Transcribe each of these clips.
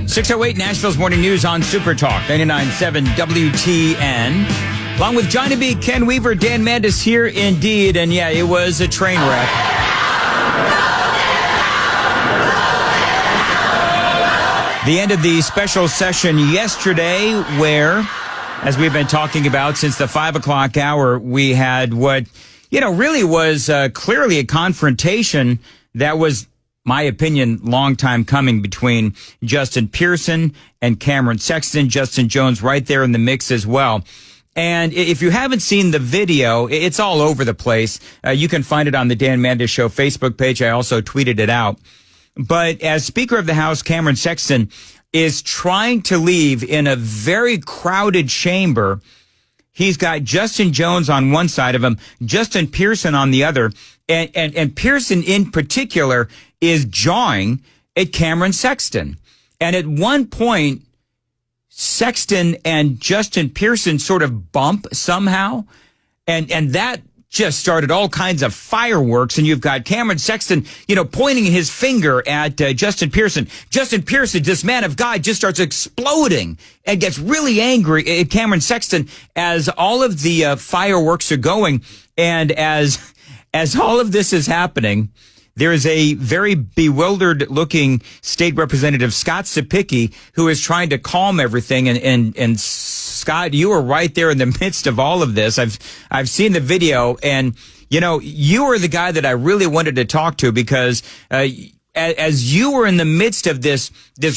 6:08 Nashville's Morning News on Super Talk 99.7 WTN. Along with Johnny B, Ken Weaver, Dan Mandis here indeed. And yeah, it was a train wreck. The end of the special session yesterday where, as we've been talking about since the 5 o'clock hour, we had what, really was clearly a confrontation that was, my opinion, long time coming between Justin Pearson and Cameron Sexton. Justin Jones right there in the mix as well. And if you haven't seen the video, it's all over the place. You can find it on the Dan Mandis Show Facebook page. I also tweeted it out. But as Speaker of the House, Cameron Sexton is trying to leave in a very crowded chamber. He's got Justin Jones on one side of him, Justin Pearson on the other. And Pearson in particular is jawing at Cameron Sexton. And at one point, Sexton and Justin Pearson sort of bump somehow. And that just started all kinds of fireworks. And you've got Cameron Sexton, pointing his finger at Justin Pearson. Justin Pearson, this man of God, just starts exploding and gets really angry at Cameron Sexton as all of the fireworks are going. And as all of this is happening, there is a very bewildered looking State Representative Scott Cepicky who is trying to calm everything. And Scott, you were right there in the midst of all of this. I've seen the video, and you were the guy that I really wanted to talk to because as you were in the midst of this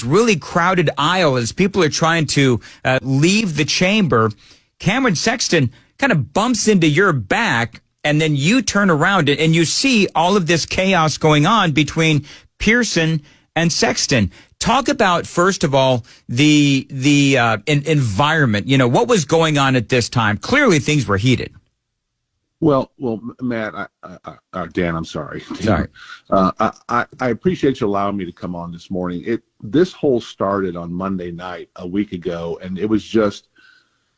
really crowded aisle, as people are trying to leave the chamber, Cameron Sexton kind of bumps into your back. And then you turn around and you see all of this chaos going on between Pearson and Sexton. Talk about, first of all, the environment. What was going on at this time? Clearly, things were heated. Well, Matt, Dan, I'm sorry. Sorry. I appreciate you allowing me to come on this morning. This whole started on Monday night a week ago, and it was just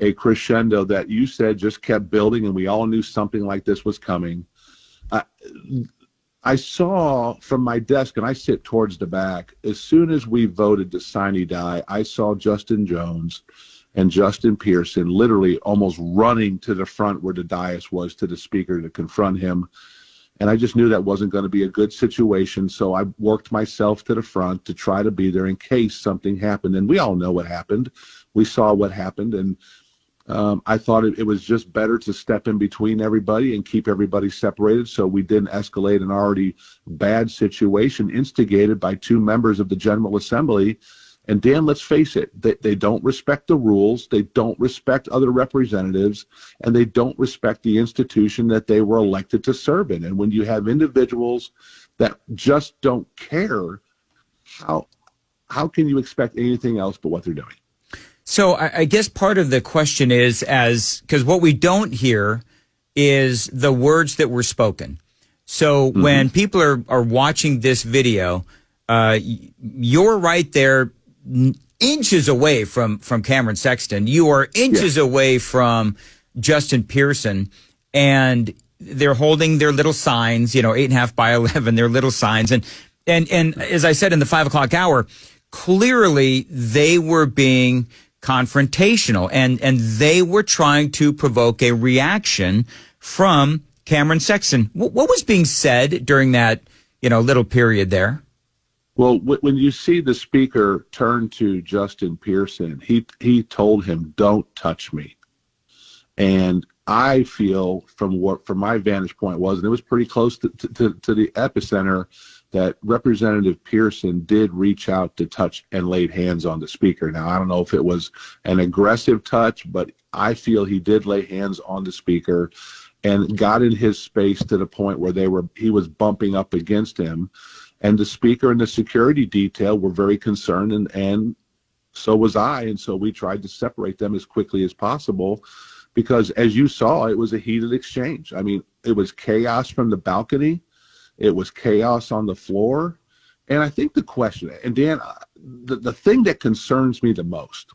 a crescendo that you said just kept building, and we all knew something like this was coming. I saw from my desk, and I sit towards the back, as soon as we voted to sine die, I saw Justin Jones and Justin Pearson literally almost running to the front where the dais was to the speaker to confront him. And I just knew that wasn't going to be a good situation, so I worked myself to the front to try to be there in case something happened. And we all know what happened. We saw what happened, and I thought it was just better to step in between everybody and keep everybody separated so we didn't escalate an already bad situation instigated by two members of the General Assembly. And Dan, let's face it, they don't respect the rules, they don't respect other representatives, and they don't respect the institution that they were elected to serve in. And when you have individuals that just don't care, how can you expect anything else but what they're doing? So I guess part of the question is because what we don't hear is the words that were spoken. So when people are watching this video, you're right there inches away from Cameron Sexton. You are inches away from Justin Pearson, and they're holding their little signs, 8.5 by 11, their little signs. And as I said in the 5 o'clock hour, clearly they were being confrontational, and they were trying to provoke a reaction from Cameron Sexton. What was being said during that, little period there? Well, when you see the speaker turn to Justin Pearson, he told him, "Don't touch me." And I feel from my vantage point was, and it was pretty close to the epicenter, that Representative Pearson did reach out to touch and laid hands on the speaker. Now, I don't know if it was an aggressive touch, but I feel he did lay hands on the speaker and got in his space to the point where he was bumping up against him. And the speaker and the security detail were very concerned, and so was I. And so we tried to separate them as quickly as possible because, as you saw, it was a heated exchange. I mean, it was chaos from the balcony. It was chaos on the floor. And I think the question, and Dan, the thing that concerns me the most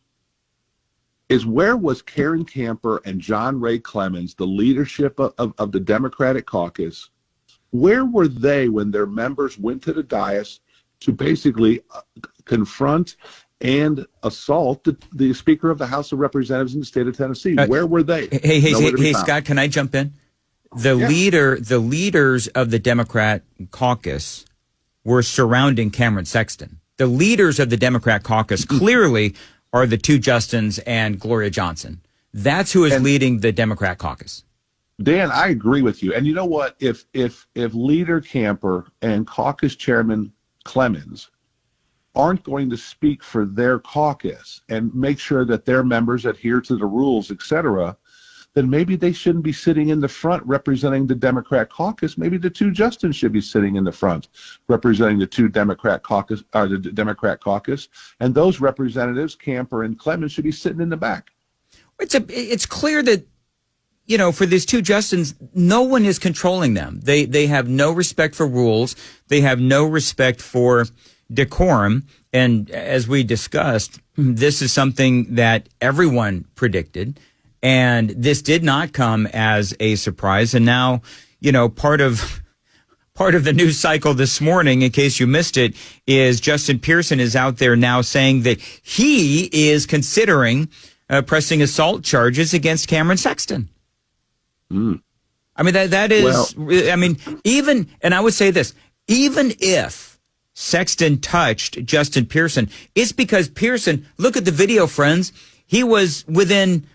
is where was Karen Camper and John Ray Clemens, the leadership of the Democratic caucus, where were they when their members went to the dais to basically confront and assault the Speaker of the House of Representatives in the state of Tennessee. Where were they? Hey, Scott, can I jump in? The leaders of the Democrat caucus were surrounding Cameron Sexton. The leaders of the Democrat caucus clearly are the two Justins and Gloria Johnson. That's who is leading the Democrat caucus. Dan, I agree with you. And you know what? If Leader Camper and Caucus Chairman Clemens aren't going to speak for their caucus and make sure that their members adhere to the rules, et cetera, then maybe they shouldn't be sitting in the front representing the Democrat caucus. Maybe the two Justins should be sitting in the front representing the two Democrat caucus, or the Democrat caucus, and those representatives, Camper and Clemens, should be sitting in the back. It's clear that, you know, for these two Justins, no one is controlling them. They have no respect for rules. They have no respect for decorum. And as we discussed, this is something that everyone predicted. And this did not come as a surprise. And now, you know, part of the news cycle this morning, in case you missed it, is Justin Pearson is out there now saying that he is considering pressing assault charges against Cameron Sexton. I mean, that is, well, I mean, even, and I would say this, even if Sexton touched Justin Pearson, it's because Pearson, look at the video, friends, he was within,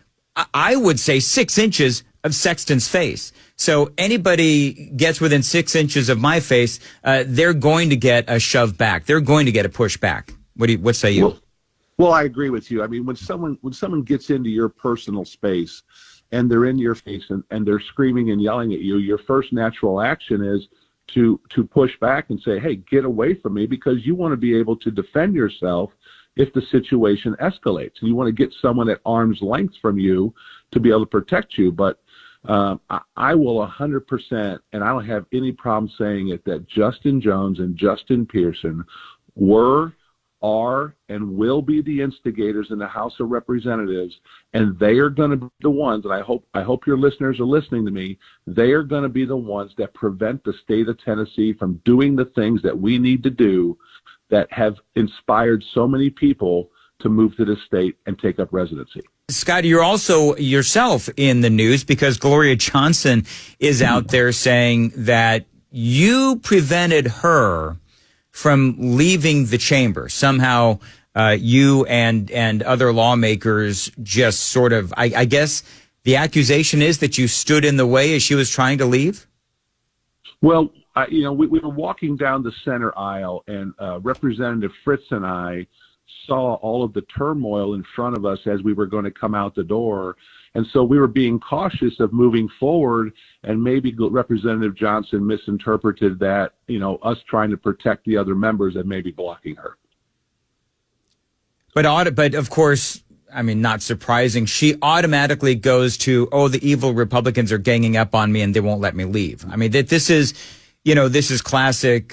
I would say, 6 inches of Sexton's face. So anybody gets within 6 inches of my face, they're going to get a shove back. They're going to get a push back. What say you? Well, I agree with you. I mean, when someone gets into your personal space and they're in your face and they're screaming and yelling at you, your first natural action is to push back and say, hey, get away from me, because you want to be able to defend yourself if the situation escalates. And you want to get someone at arm's length from you to be able to protect you. But I will 100%, and I don't have any problem saying it, that Justin Jones and Justin Pearson were, are, and will be the instigators in the House of Representatives, and they are going to be the ones, and I hope your listeners are listening to me, they are going to be the ones that prevent the state of Tennessee from doing the things that we need to do that have inspired so many people to move to this state and take up residency. Scott, you're also yourself in the news because Gloria Johnson is out there saying that you prevented her from leaving the chamber. Somehow you and other lawmakers just sort of, I guess the accusation is that you stood in the way as she was trying to leave? Well, we were walking down the center aisle, and Representative Fritz and I saw all of the turmoil in front of us as we were going to come out the door. And so we were being cautious of moving forward, and maybe Representative Johnson misinterpreted that, us trying to protect the other members and maybe blocking her. But of course, I mean, not surprising, she automatically goes to, the evil Republicans are ganging up on me and they won't let me leave. I mean, this is classic.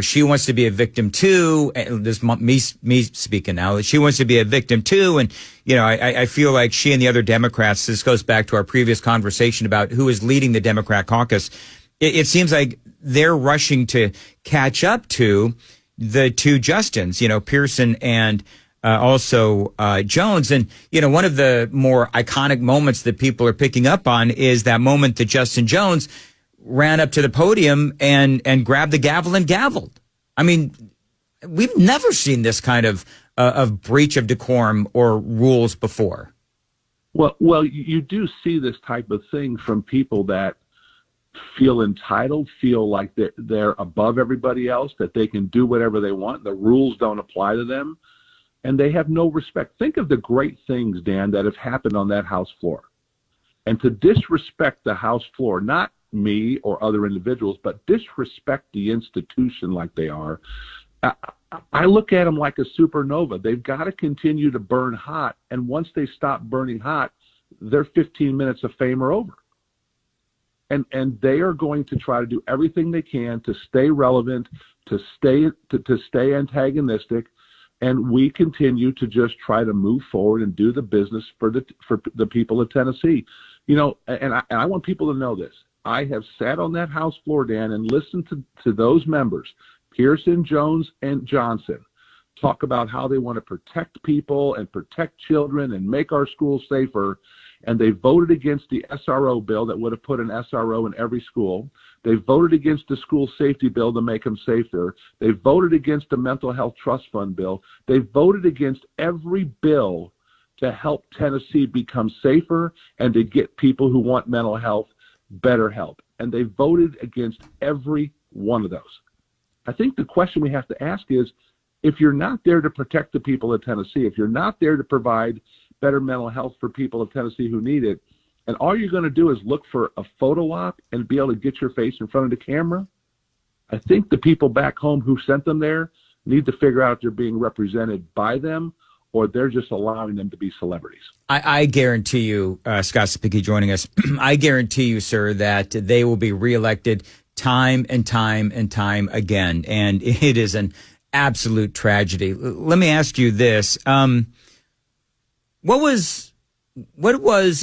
She wants to be a victim too. This me speaking now. She wants to be a victim too. And, I feel like she and the other Democrats, this goes back to our previous conversation about who is leading the Democrat caucus. It seems like they're rushing to catch up to the two Justins, Pearson and also Jones. And, one of the more iconic moments that people are picking up on is that moment that Justin Jones ran up to the podium and grabbed the gavel and gavelled. I mean, we've never seen this kind of breach of decorum or rules before. Well, you do see this type of thing from people that feel entitled, feel like they're above everybody else, that they can do whatever they want. The rules don't apply to them, and they have no respect. Think of the great things, Dan, that have happened on that House floor. And to disrespect the House floor, not me or other individuals, but disrespect the institution like they are, I look at them like a supernova. They've got to continue to burn hot, and once they stop burning hot, their 15 minutes of fame are over. And they are going to try to do everything they can to stay relevant, to stay antagonistic, and we continue to just try to move forward and do the business for the people of Tennessee. And I want people to know this. I have sat on that House floor, Dan, and listened to those members, Pearson, Jones, and Johnson, talk about how they want to protect people and protect children and make our schools safer. And they voted against the SRO bill that would have put an SRO in every school. They voted against the school safety bill to make them safer. They voted against the mental health trust fund bill. They voted against every bill to help Tennessee become safer and to get people who want mental health better help. And they voted against every one of those. I think the question we have to ask is, if you're not there to protect the people of Tennessee, if you're not there to provide better mental health for people of Tennessee who need it, and all you're going to do is look for a photo op and be able to get your face in front of the camera, I think the people back home who sent them there need to figure out if they're being represented by them or they're just allowing them to be celebrities. I guarantee you, Scott Cepicky joining us, I guarantee you, sir, that they will be reelected time and time and time again. And it is an absolute tragedy. Let me ask you this. What was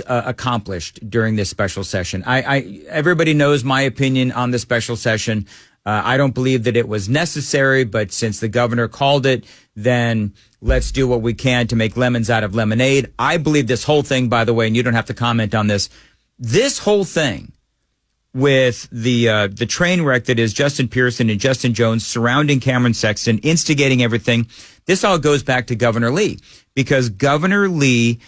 accomplished during this special session? Everybody knows my opinion on the special session. I don't believe that it was necessary, but since the governor called it, then let's do what we can to make lemons out of lemonade. I believe this whole thing, by the way, and you don't have to comment on this, this whole thing with the train wreck that is Justin Pearson and Justin Jones surrounding Cameron Sexton, instigating everything, this all goes back to Governor Lee, because Governor Lee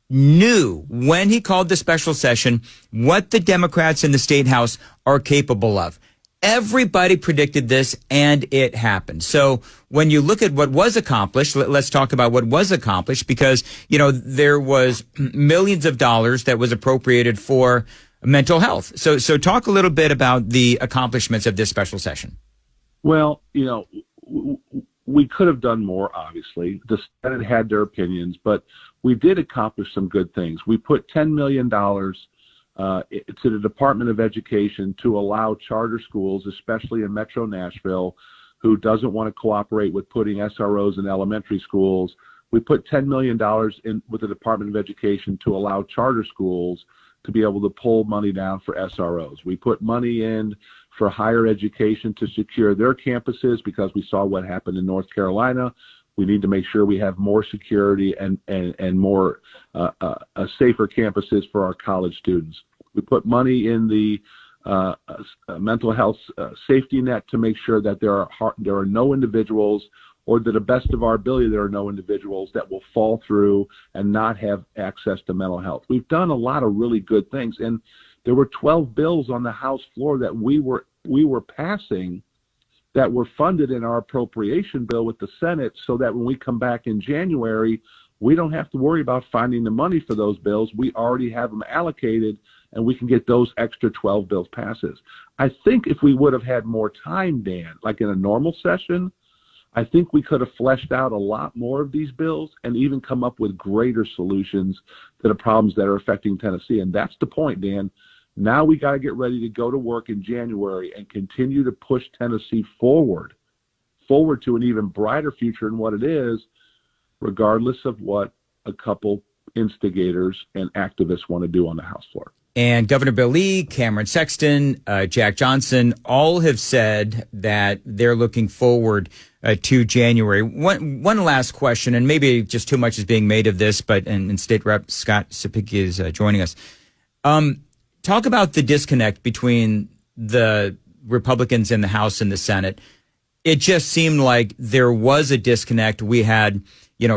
knew when he called the special session what the Democrats in the state house are capable of. Everybody predicted this, and it happened. So when you look at what was accomplished, let's talk about what was accomplished, because, you know, there was millions of dollars that was appropriated for mental health. So talk a little bit about the accomplishments of this special session. Well, you know, we could have done more, obviously. The Senate had their opinions, but we did accomplish some good things. We put $10 million to the Department of Education to allow charter schools, especially in Metro Nashville, who doesn't want to cooperate with putting SROs in elementary schools. We put $10 million in with the Department of Education to allow charter schools to be able to pull money down for SROs. We put money in for higher education to secure their campuses, because we saw what happened in North Carolina. We need to make sure we have more security and more safer campuses for our college students. We put money in the mental health safety net to make sure that there are no individuals, or to the best of our ability, there are no individuals that will fall through and not have access to mental health. We've done a lot of really good things, and there were 12 bills on the House floor that we were passing that were funded in our appropriation bill with the Senate, so that when we come back in January, we don't have to worry about finding the money for those bills. We already have them allocated, and we can get those extra 12 bills passes. I think if we would have had more time, Dan, like in a normal session, I think we could have fleshed out a lot more of these bills and even come up with greater solutions to the problems that are affecting Tennessee. And that's the point, Dan. Now we got to get ready to go to work in January and continue to push Tennessee forward to an even brighter future than what it is, regardless of what a couple instigators and activists want to do on the House floor. And Governor Bill Lee, Cameron Sexton, Jack Johnson, all have said that they're looking forward to January. One last question, and maybe just too much is being made of this, but and State Rep Scott Cepicky is joining us. Talk about the disconnect between the Republicans in the House and the Senate. It just seemed like there was a disconnect. We had,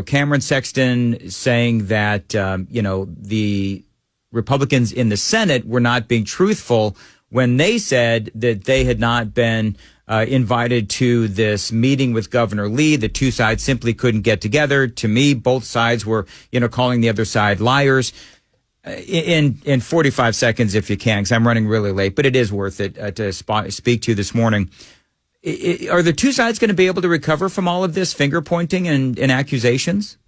Cameron Sexton saying that, the Republicans in the Senate were not being truthful when they said that they had not been invited to this meeting with Governor Lee. The two sides simply couldn't get together. To me, both sides were, calling the other side liars. In 45 seconds, if you can, because I'm running really late, but it is worth it to speak to you this morning. Are the two sides going to be able to recover from all of this finger pointing and accusations?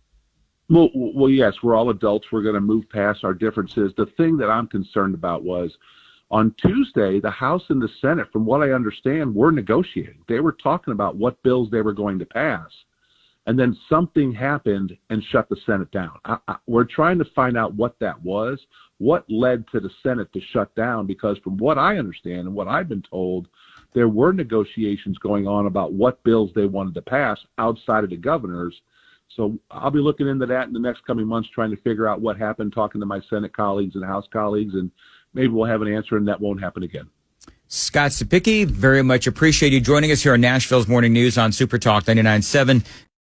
Well, yes, we're all adults. We're going to move past our differences. The thing that I'm concerned about was on Tuesday, the House and the Senate, from what I understand, were negotiating. They were talking about what bills they were going to pass. And then something happened and shut the Senate down. We're trying to find out what that was, what led to the Senate to shut down, because from what I understand and what I've been told, there were negotiations going on about what bills they wanted to pass outside of the governors. So I'll be looking into that in the next coming months, trying to figure out what happened, talking to my Senate colleagues and House colleagues, and maybe we'll have an answer and that won't happen again. Scott Cepicky, very much appreciate you joining us here on Nashville's Morning News on Super Talk 99.7.